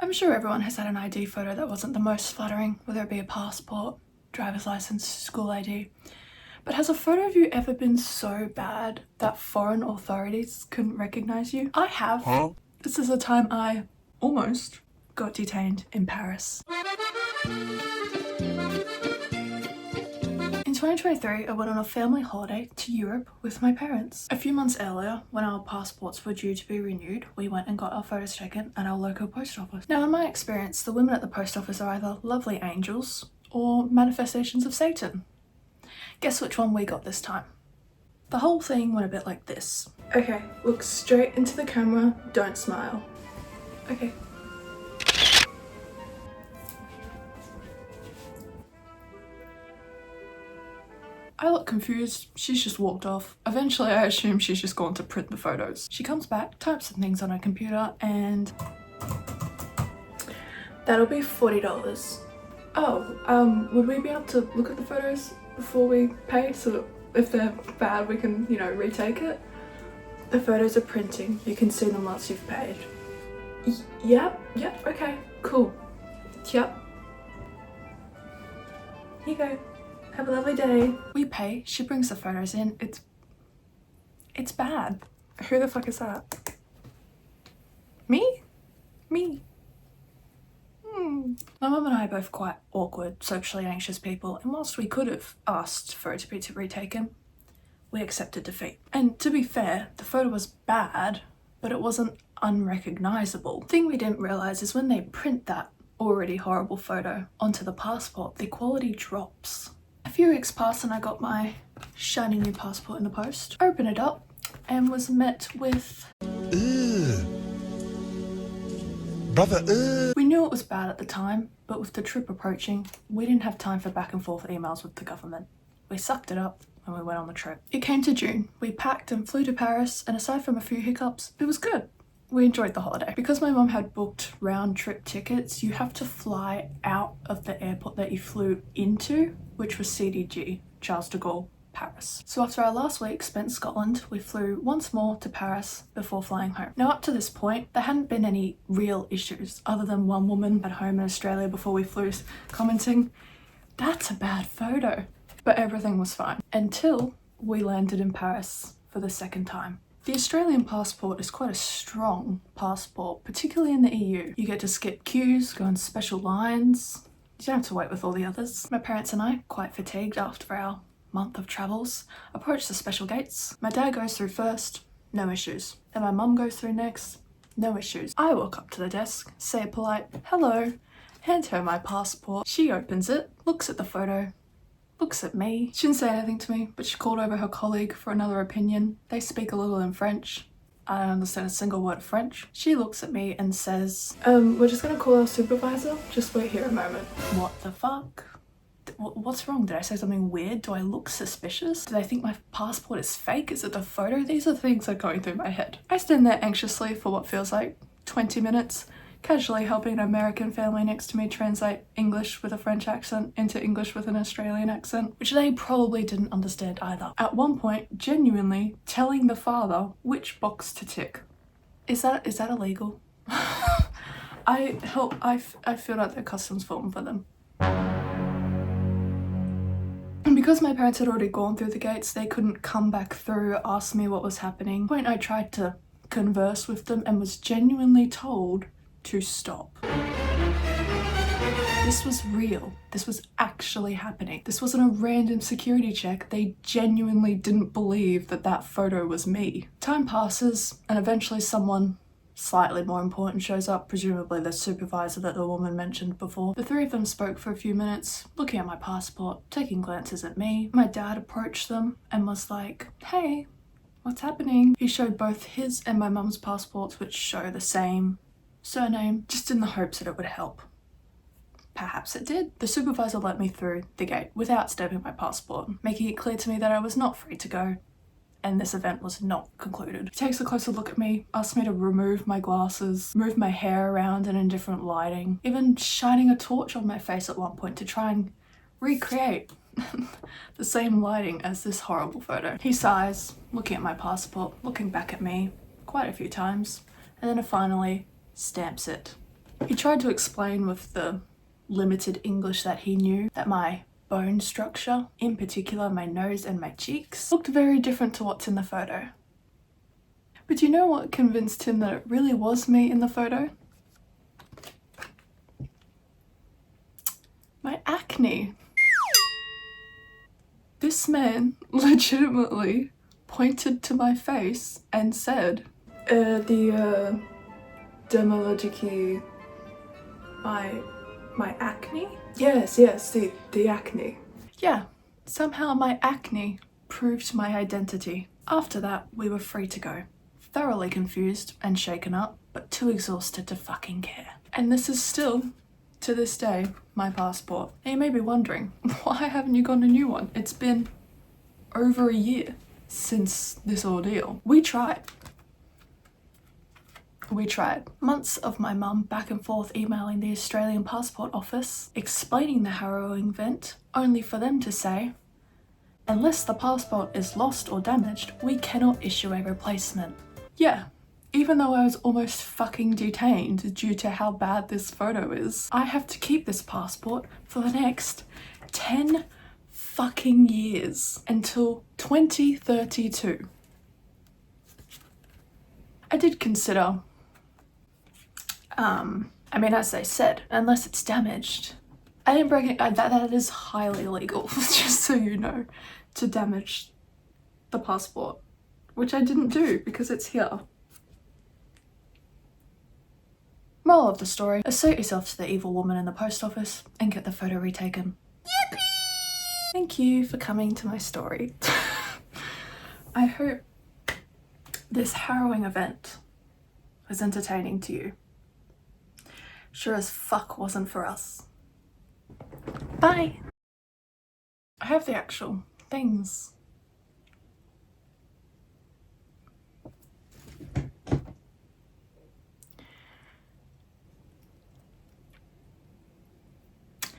I'm sure everyone has had an ID photo that wasn't the most flattering, whether it be a passport, driver's license, school ID. But has a photo of you ever been so bad that foreign authorities couldn't recognize you? I have. Huh? This is the time I almost got detained in Paris. In 2023, I went on a family holiday to Europe with my parents. A few months earlier, when our passports were due to be renewed, we went and got our photos taken at our local post office. Now, in my experience, the women at the post office are either lovely angels or manifestations of Satan. Guess which one we got this time? The whole thing went a bit like this. Okay, look straight into the camera, don't smile. Okay. I look confused, she's just walked off. Eventually I assume she's just gone to print the photos. She comes back, types some things on her computer, and that'll be $40. Oh, would we be able to look at the photos before we pay so that if they're bad we can, retake it? The photos are printing, you can see them once you've paid. Yep, okay, cool. Yep. Here you go. Have a lovely day. We pay, she brings the photos in, it's bad. Who the fuck is that? Me? My mum and I are both quite awkward, socially anxious people, and whilst we could have asked for it to be retaken, we accepted defeat. And to be fair, the photo was bad, but it wasn't unrecognisable. The thing we didn't realise is when they print that already horrible photo onto the passport, the quality drops. A few weeks passed and I got my shiny new passport in the post. Opened it up and was met with... We knew it was bad at the time, but with the trip approaching, we didn't have time for back and forth emails with the government. We sucked it up and we went on the trip. It came to June. We packed and flew to Paris, and aside from a few hiccups, it was good. We enjoyed the holiday. Because my mum had booked round trip tickets, you have to fly out of the airport that you flew into, which was CDG, Charles de Gaulle, Paris. So after our last week spent in Scotland, we flew once more to Paris before flying home. Now up to this point, there hadn't been any real issues other than one woman at home in Australia before we flew commenting, "That's a bad photo." But everything was fine until we landed in Paris for the second time. The Australian passport is quite a strong passport, particularly in the EU. You get to skip queues, go on special lines. You don't have to wait with all the others. My parents and I, quite fatigued after our month of travels, approach the special gates. My dad goes through first, no issues. Then my mum goes through next, no issues. I walk up to the desk, say a polite hello, hand her my passport. She opens it, looks at the photo, looks at me. She didn't say anything to me, but she called over her colleague for another opinion. They speak a little in French. I don't understand a single word of French. She looks at me and says, we're just gonna call our supervisor. Just wait here a moment. What the fuck? What's wrong? Did I say something weird? Do I look suspicious? Do they think my passport is fake? Is it the photo? These are things that are going through my head. I stand there anxiously for what feels like 20 minutes, casually helping an American family next to me translate English with a French accent into English with an Australian accent, which they probably didn't understand either. At one point, genuinely telling the father which box to tick. Is that illegal? I filled out their customs form for them. And because my parents had already gone through the gates, they couldn't come back through, ask me what was happening. At one point I tried to converse with them and was genuinely told to stop. This was real. This was actually happening. This wasn't a random security check. They genuinely didn't believe that that photo was me. Time passes and eventually someone slightly more important shows up, presumably the supervisor that the woman mentioned before. The three of them spoke for a few minutes, looking at my passport, taking glances at me. My dad approached them and was like, "Hey, what's happening?" He showed both his and my mum's passports, which show the same surname, just in the hopes that it would help. Perhaps it did. The supervisor let me through the gate without stamping my passport, making it clear to me that I was not free to go, and this event was not concluded. He takes a closer look at me, asks me to remove my glasses, move my hair around and in different lighting, even shining a torch on my face at one point to try and recreate the same lighting as this horrible photo. He sighs, looking at my passport, looking back at me quite a few times, and then finally stamps it He tried to explain with the limited English that he knew that my bone structure, in particular my nose and my cheeks, looked very different to what's in the photo. But do you know what convinced him that it really was me in the photo? My acne. This man legitimately pointed to my face and said, the dermatology, my acne? Yes, the acne. Yeah, somehow my acne proved my identity. After that, we were free to go. Thoroughly confused and shaken up, but too exhausted to fucking care. And this is still, to this day, my passport. And you may be wondering, why haven't you got a new one? It's been over a year since this ordeal. We tried. Months of my mum back and forth emailing the Australian Passport Office, explaining the harrowing event, only for them to say, unless the passport is lost or damaged, we cannot issue a replacement. Yeah, even though I was almost fucking detained due to how bad this photo is, I have to keep this passport for the next 10 fucking years until 2032. I did consider, as they said, unless it's damaged. I didn't break it, that is highly illegal, just so you know, to damage the passport, which I didn't do because it's here. Moral of the story, assert yourself to the evil woman in the post office and get the photo retaken. Yippee! Thank you for coming to my story. I hope this harrowing event was entertaining to you. Sure as fuck wasn't for us. Bye! I have the actual things.